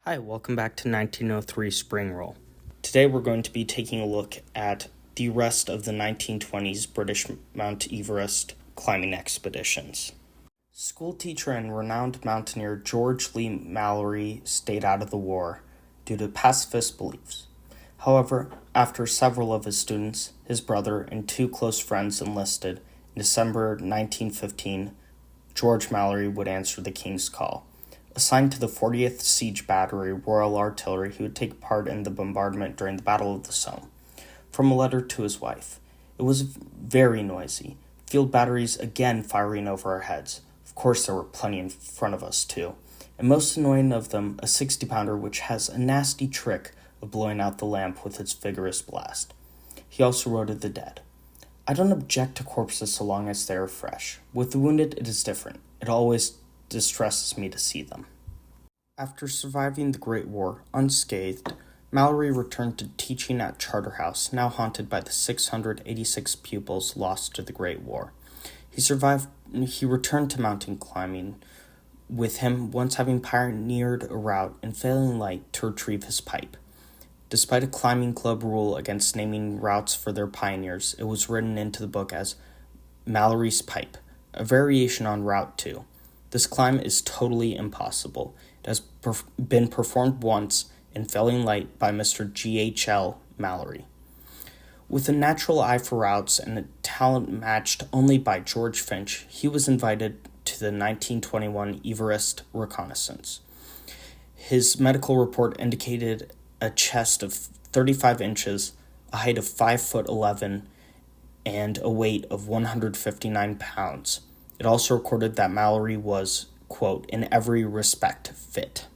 Hi, welcome back to 1903 Spring Roll. Today we're going to be taking a look at the rest of the 1920s British Mount Everest climbing expeditions. Schoolteacher and renowned mountaineer George Lee Mallory stayed out of the war due to pacifist beliefs. However, after several of his students, his brother, and two close friends enlisted, in December 1915, George Mallory would answer the King's call. Assigned to the 40th Siege Battery Royal Artillery, he would take part in the bombardment during the Battle of the Somme. From a letter to his wife, "It was very noisy. Field batteries again firing over our heads. Of course there were plenty in front of us too. And most annoying of them, a 60-pounder which has a nasty trick of blowing out the lamp with its vigorous blast." He also wrote of the dead, "I don't object to corpses so long as they are fresh. With the wounded it is different. It always distresses me to see them." After surviving the Great War unscathed, Mallory returned to teaching at Charterhouse, now haunted by the 686 pupils lost to the Great War. He returned to mountain climbing, with him once having pioneered a route in failing light to retrieve his pipe. Despite a climbing club rule against naming routes for their pioneers, it was written into the book as Mallory's Pipe, a variation on Route 2. This climb is totally impossible. It has been performed once in failing light by Mr. G.H.L. Mallory. With a natural eye for routes and a talent matched only by George Finch, he was invited to the 1921 Everest reconnaissance. His medical report indicated a chest of 35 inches, a height of 5'11", and a weight of 159 pounds. It also recorded that Mallory was, quote, "in every respect fit."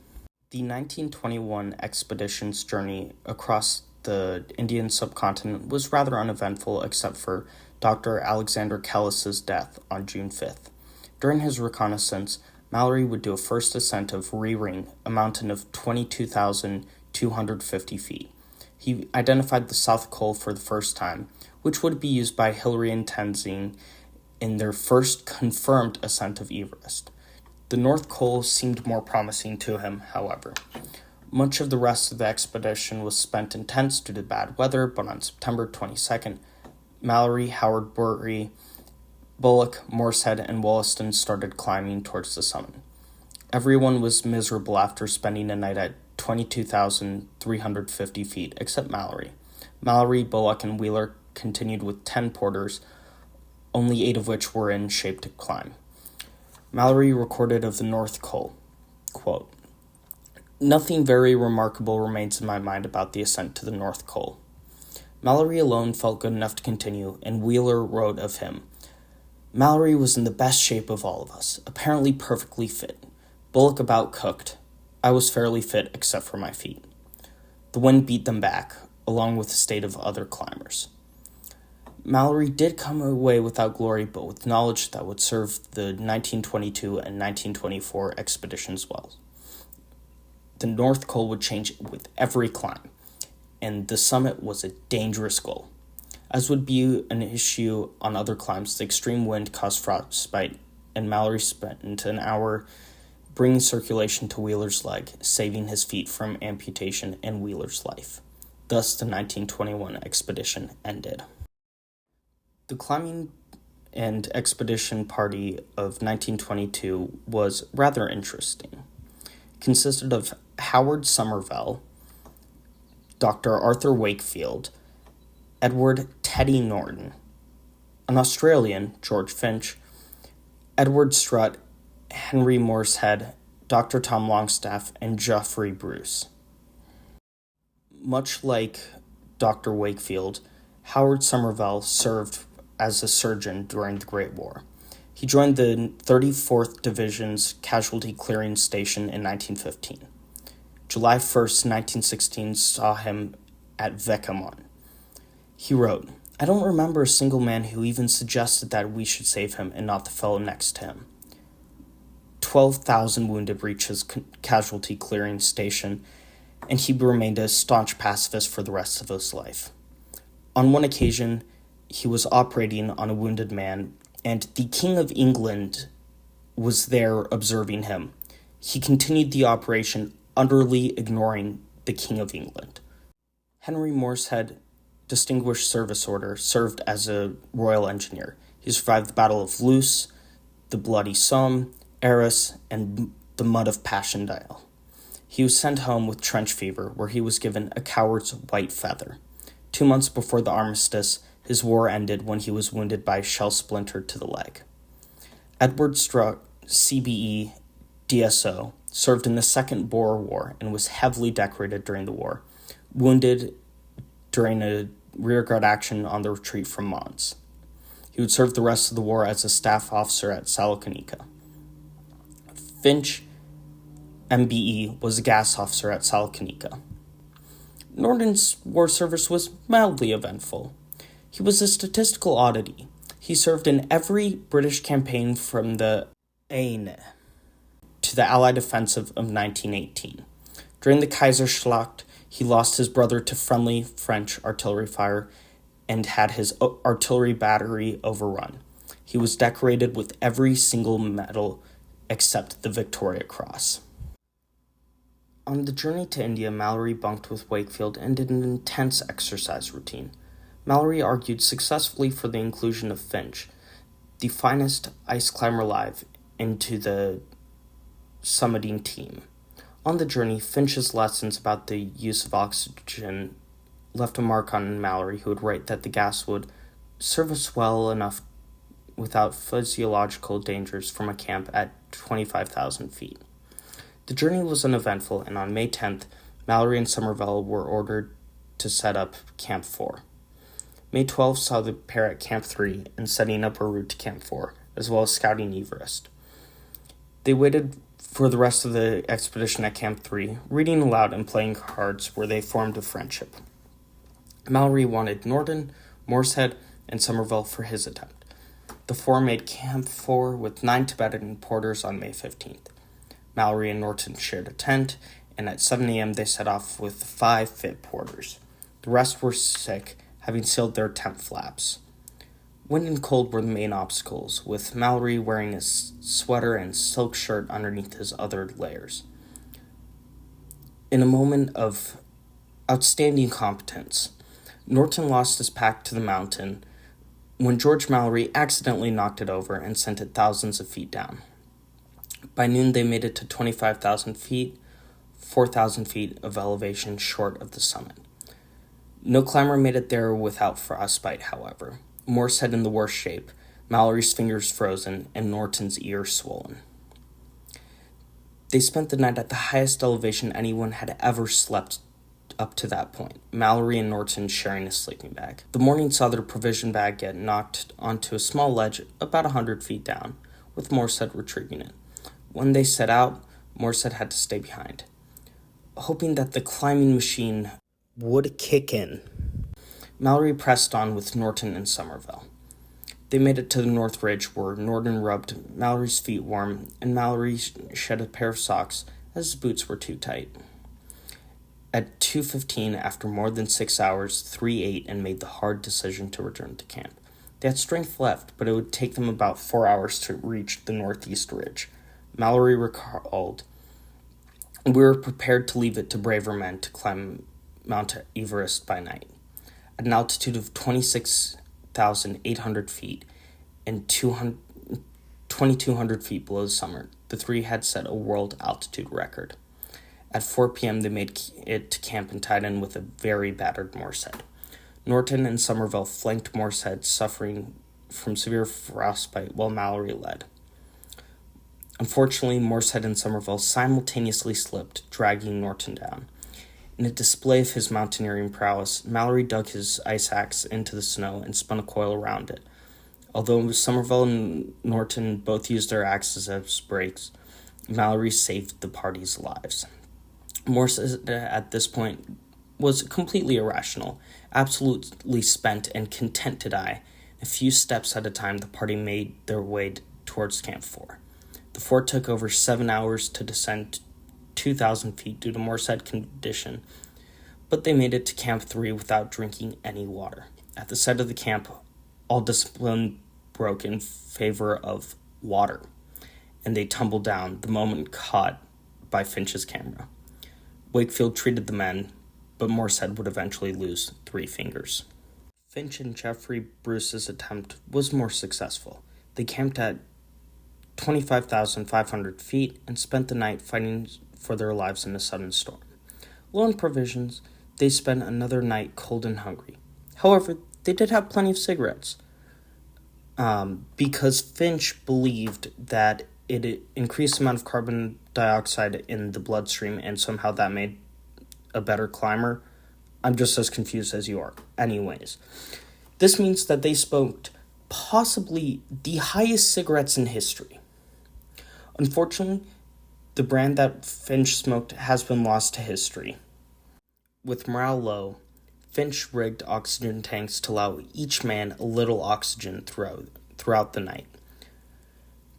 The 1921 expedition's journey across the Indian subcontinent was rather uneventful except for Dr. Alexander Kellis's death on June 5th. During his reconnaissance, Mallory would do a first ascent of Ring, a mountain of 22,250 feet. He identified the South Col for the first time, which would be used by Hillary and Tenzing in their first confirmed ascent of Everest. The North Col seemed more promising to him, however. Much of the rest of the expedition was spent in tents due to bad weather, but on September 22nd, Mallory, Howard Bury, Bullock, Morsehead, and Wollaston started climbing towards the summit. Everyone was miserable after spending a night at 22,350 feet, except Mallory. Mallory, Bullock, and Wheeler continued with 10 porters, only 8 of which were in shape to climb. Mallory recorded of the North Col, quote, "Nothing very remarkable remains in my mind about the ascent to the North Col." Mallory alone felt good enough to continue, and Wheeler wrote of him, "Mallory was in the best shape of all of us, apparently perfectly fit. Bullock about cooked. I was fairly fit except for my feet. The wind beat them back, along with the state of other climbers." Mallory did come away without glory, but with knowledge that would serve the 1922 and 1924 expeditions well. The North Col would change with every climb, and the summit was a dangerous goal. As would be an issue on other climbs, the extreme wind caused frostbite, and Mallory spent an hour bringing circulation to Wheeler's leg, saving his feet from amputation and Wheeler's life. Thus, the 1921 expedition ended. The climbing and expedition party of 1922 was rather interesting. It consisted of Howard Somervell, Dr. Arthur Wakefield, Edward Teddy Norton, an Australian, George Finch, Edward Strutt, Henry Morsehead, Dr. Tom Longstaff, and Geoffrey Bruce. Much like Dr. Wakefield, Howard Somervell served as a surgeon during the Great War. He joined the 34th Division's Casualty Clearing Station in 1915. July 1st, 1916 saw him at Vecamon. He wrote, "I don't remember a single man who even suggested that we should save him and not the fellow next to him." 12,000 wounded reached his casualty clearing station, and he remained a staunch pacifist for the rest of his life. On one occasion, he was operating on a wounded man, and the King of England was there observing him. He continued the operation utterly ignoring the King of England. Henry Morshead, Distinguished Service Order, served as a royal engineer. He survived the Battle of Loos, the Bloody Somme, Arras, and the Mud of Passchendaele. He was sent home with trench fever, where he was given a coward's white feather. 2 months before the armistice, his war ended when he was wounded by a shell splinter to the leg. Edward Struck, CBE, DSO, served in the Second Boer War and was heavily decorated during the war, wounded during a rearguard action on the retreat from Mons. He would serve the rest of the war as a staff officer at Salonika. Finch, MBE, was a gas officer at Salonika. Norton's war service was mildly eventful. He was a statistical oddity. He served in every British campaign from the Aisne to the Allied offensive of 1918. During the Kaiserschlacht, he lost his brother to friendly French artillery fire and had his artillery battery overrun. He was decorated with every single medal except the Victoria Cross. On the journey to India, Mallory bunked with Wakefield and did an intense exercise routine. Mallory argued successfully for the inclusion of Finch, the finest ice climber alive, into the summiting team. On the journey, Finch's lessons about the use of oxygen left a mark on Mallory, who would write that the gas would serve us well enough without physiological dangers from a camp at 25,000 feet. The journey was uneventful, and on May 10th, Mallory and Somerville were ordered to set up Camp 4. May 12th saw the pair at Camp 3 and setting up a route to Camp 4, as well as scouting Everest. They waited for the rest of the expedition at Camp 3, reading aloud and playing cards where they formed a friendship. Mallory wanted Norton, Morshead, and Somerville for his attempt. The four made Camp 4 with 9 Tibetan porters on May 15th. Mallory and Norton shared a tent, and at 7 a.m. they set off with 5 fit porters. The rest were sick, having sealed their tent flaps. Wind and cold were the main obstacles, with Mallory wearing a sweater and silk shirt underneath his other layers. In a moment of outstanding competence, Norton lost his pack to the mountain when George Mallory accidentally knocked it over and sent it thousands of feet down. By noon, they made it to 25,000 feet, 4,000 feet of elevation short of the summit. No climber made it there without frostbite, however. Morshead in the worst shape, Mallory's fingers frozen, and Norton's ear swollen. They spent the night at the highest elevation anyone had ever slept up to that point, Mallory and Norton sharing a sleeping bag. The morning saw their provision bag get knocked onto a small ledge about 100 feet down, with Morshead retrieving it. When they set out, Morshead had to stay behind, hoping that the climbing machine would kick in. Mallory pressed on with Norton and Somerville. They made it to the North Ridge, where Norton rubbed Mallory's feet warm, and Mallory shed a pair of socks as his boots were too tight. At 2:15, after more than 6 hours, 3 ate and made the hard decision to return to camp. They had strength left, but it would take them about 4 hours to reach the Northeast Ridge. Mallory recalled, "We were prepared to leave it to braver men to climb Mount Everest by night. At an altitude of 26,800 feet and 2,200 feet below the summit, the three had set a world altitude record. At 4 p.m., they made it to camp in Titan with a very battered Morshead. Norton and Somerville flanked Morshead, suffering from severe frostbite, while Mallory led. Unfortunately, Morshead and Somerville simultaneously slipped, dragging Norton down. In a display of his mountaineering prowess, Mallory dug his ice axe into the snow and spun a coil around it. Although Somerville and Norton both used their axes as brakes, Mallory saved the party's lives. Morshead, at this point, was completely irrational, absolutely spent and content to die. A few steps at a time, the party made their way towards Camp 4. The fort took over 7 hours to descend 2,000 feet due to Morshead condition, but they made it to Camp 3 without drinking any water. At the site of the camp, all discipline broke in favor of water, and they tumbled down the moment caught by Finch's camera. Wakefield treated the men, but Morsehead would eventually lose 3 fingers. Finch and Jeffrey Bruce's attempt was more successful. They camped at 25,500 feet and spent the night fighting for their lives in a sudden storm. Low on provisions, they spent another night cold and hungry. However, they did have plenty of cigarettes, because Finch believed that it increased the amount of carbon dioxide in the bloodstream and somehow that made a better climber. I'm just as confused as you are. Anyways, this means that they smoked possibly the highest cigarettes in history. Unfortunately, the brand that Finch smoked has been lost to history. With morale low, Finch rigged oxygen tanks to allow each man a little oxygen throughout the night.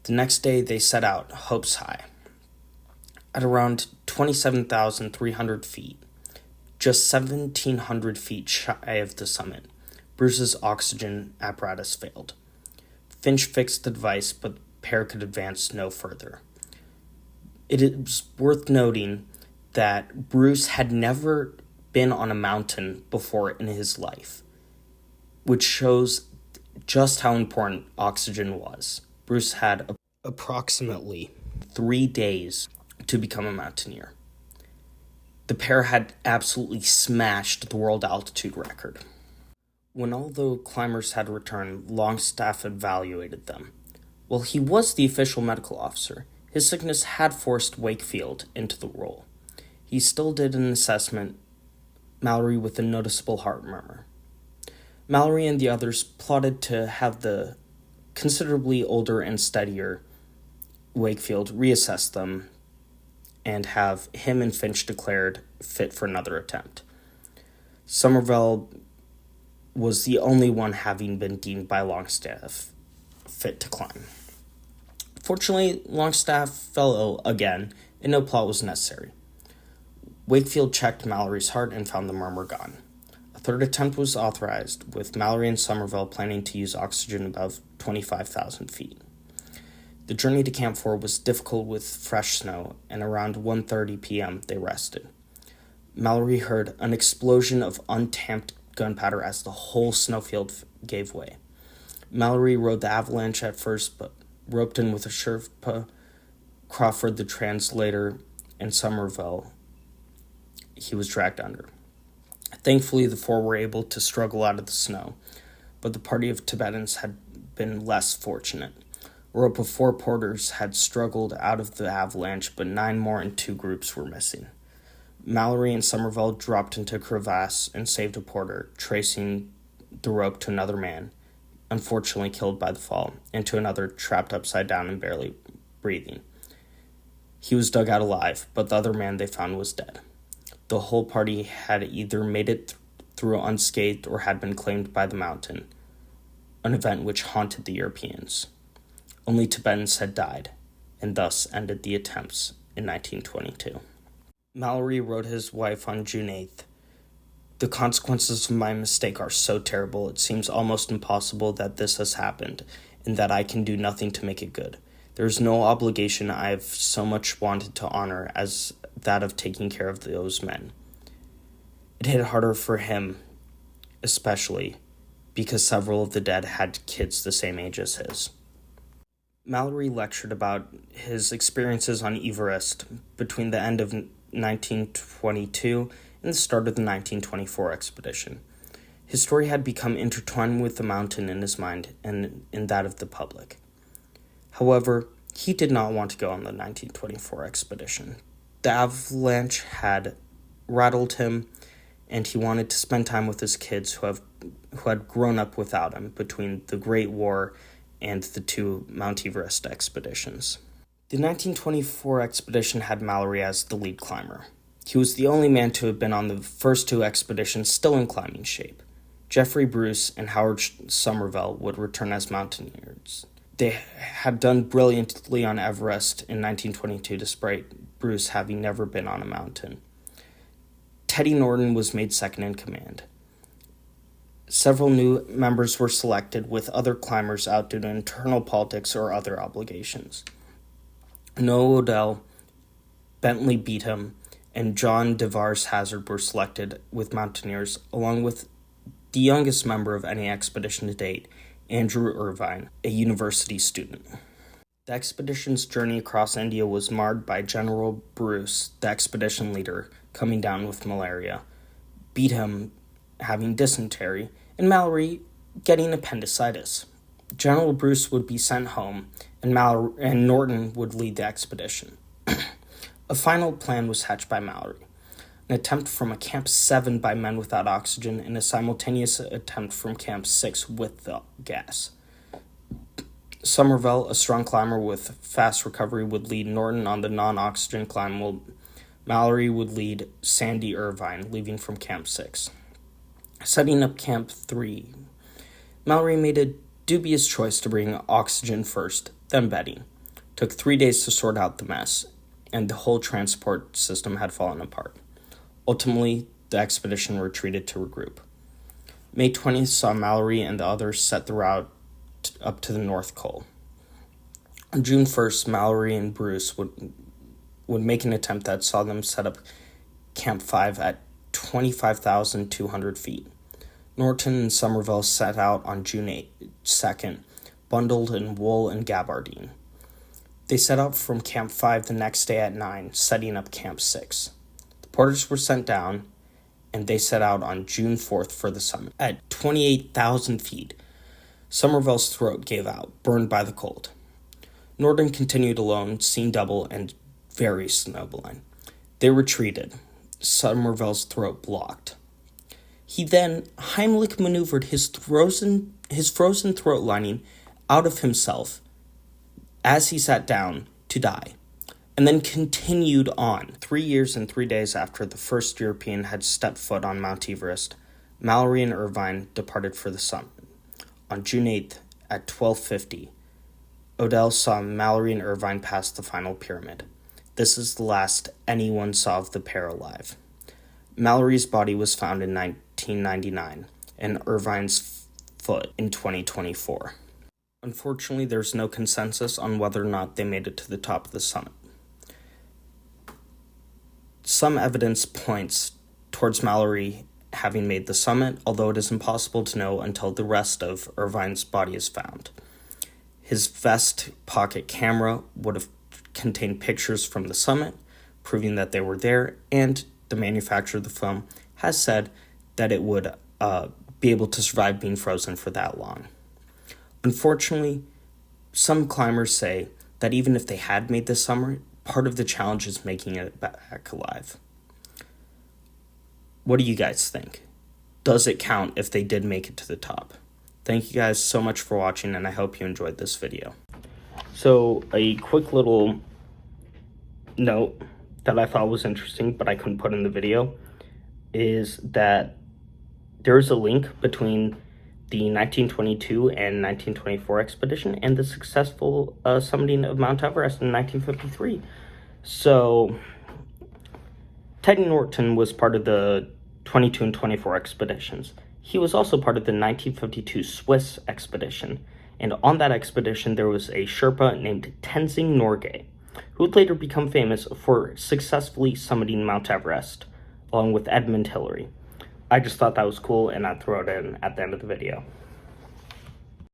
The next day, they set out, hopes high. At around 27,300 feet, just 1,700 feet shy of the summit, Bruce's oxygen apparatus failed. Finch fixed the device, but the pair could advance no further. It is worth noting that Bruce had never been on a mountain before in his life, which shows just how important oxygen was. Bruce had approximately 3 days to become a mountaineer. The pair had absolutely smashed the world altitude record. When all the climbers had returned, Longstaff evaluated them. While he was the official medical officer, his sickness had forced Wakefield into the role. He still did an assessment, Mallory with a noticeable heart murmur. Mallory and the others plotted to have the considerably older and steadier Wakefield reassess them and have him and Finch declared fit for another attempt. Somerville was the only one having been deemed by Longstaff fit to climb. Fortunately, Longstaff fell ill again, and no plot was necessary. Wakefield checked Mallory's heart and found the murmur gone. A third attempt was authorized, with Mallory and Somerville planning to use oxygen above 25,000 feet. The journey to Camp 4 was difficult with fresh snow, and around 1:30 p.m. they rested. Mallory heard an explosion of untamped gunpowder as the whole snowfield gave way. Mallory rode the avalanche at first, but roped in with a Sherpa, Crawford the translator, and Somerville, he was dragged under. Thankfully, the 4 were able to struggle out of the snow, but the party of Tibetans had been less fortunate. A rope of 4 porters had struggled out of the avalanche, but 9 more in 2 groups were missing. Mallory and Somerville dropped into a crevasse and saved a porter, tracing the rope to another man, unfortunately killed by the fall, and to another trapped upside down and barely breathing. He was dug out alive, but the other man they found was dead. The whole party had either made it through unscathed or had been claimed by the mountain, an event which haunted the Europeans. Only Tibetans had died, and thus ended the attempts in 1922. Mallory wrote his wife on June 8th, "The consequences of my mistake are so terrible, it seems almost impossible that this has happened, and that I can do nothing to make it good. There is no obligation I have so much wanted to honor as that of taking care of those men." It hit harder for him, especially because several of the dead had kids the same age as his. Mallory lectured about his experiences on Everest between the end of 1922 and the start of the 1924 expedition. His story had become intertwined with the mountain in his mind and in that of the public. However, he did not want to go on the 1924 expedition. The avalanche had rattled him, and he wanted to spend time with his kids who had grown up without him between the Great War and the 2 Mount Everest expeditions. The 1924 expedition had Mallory as the lead climber. He was the only man to have been on the first 2 expeditions still in climbing shape. Jeffrey Bruce and Howard Somerville would return as mountaineers. They had done brilliantly on Everest in 1922 despite Bruce having never been on a mountain. Teddy Norton was made second in command. Several new members were selected, with other climbers out due to internal politics or other obligations. Noah Odell, Bentley Beatham, and John DeVars Hazard were selected with mountaineers, along with the youngest member of any expedition to date, Andrew Irvine, a university student. The expedition's journey across India was marred by General Bruce, the expedition leader, coming down with malaria, Beetham having dysentery, and Mallory getting appendicitis. General Bruce would be sent home, and Norton would lead the expedition. A final plan was hatched by Mallory, an attempt from a Camp 7 by men without oxygen, and a simultaneous attempt from Camp 6 with the gas. Somerville, a strong climber with fast recovery, would lead Norton on the non-oxygen climb, while Mallory would lead Sandy Irvine, leaving from Camp 6. Setting up Camp 3, Mallory made a dubious choice to bring oxygen first, then bedding. Took 3 days to sort out the mess, and the whole transport system had fallen apart. Ultimately, the expedition retreated to regroup. May 20th saw Mallory and the others set the route up to the North Pole. On June 1st, Mallory and Bruce would make an attempt that saw them set up Camp 5 at 25,200 feet. Norton and Somerville set out on June 2nd, bundled in wool and gabardine. They set out from Camp 5 the next day at 9, setting up Camp 6. The porters were sent down, and they set out on June 4th for the summit. At 28,000 feet, Somerville's throat gave out, burned by the cold. Norton continued alone, seeing double and very snowblind. They retreated, Somerville's throat blocked. He then Heimlich maneuvered his frozen throat lining out of himself as he sat down to die, and then continued on. 3 years and 3 days after the first European had stepped foot on Mount Everest, Mallory and Irvine departed for the summit. On June 8th at 12:50, Odell saw Mallory and Irvine pass the final pyramid. This is the last anyone saw of the pair alive. Mallory's body was found in 1999, and Irvine's foot in 2024. Unfortunately, there's no consensus on whether or not they made it to the top of the summit. Some evidence points towards Mallory having made the summit, although it is impossible to know until the rest of Irvine's body is found. His vest pocket camera would have contained pictures from the summit, proving that they were there, and the manufacturer of the film has said that it would be able to survive being frozen for that long. Unfortunately, some climbers say that even if they had made the summit, part of the challenge is making it back alive. What do you guys think? Does it count if they did make it to the top? Thank you guys so much for watching, and I hope you enjoyed this video. So, a quick little note that I thought was interesting, but I couldn't put in the video, is that there's a link between the 1922 and 1924 expedition and the successful summiting of Mount Everest in 1953. So, Teddy Norton was part of the 22 and 24 expeditions. He was also part of the 1952 Swiss expedition, and on that expedition there was a Sherpa named Tenzing Norgay, who would later become famous for successfully summiting Mount Everest, along with Edmund Hillary. I just thought that was cool, and I'd throw it in at the end of the video.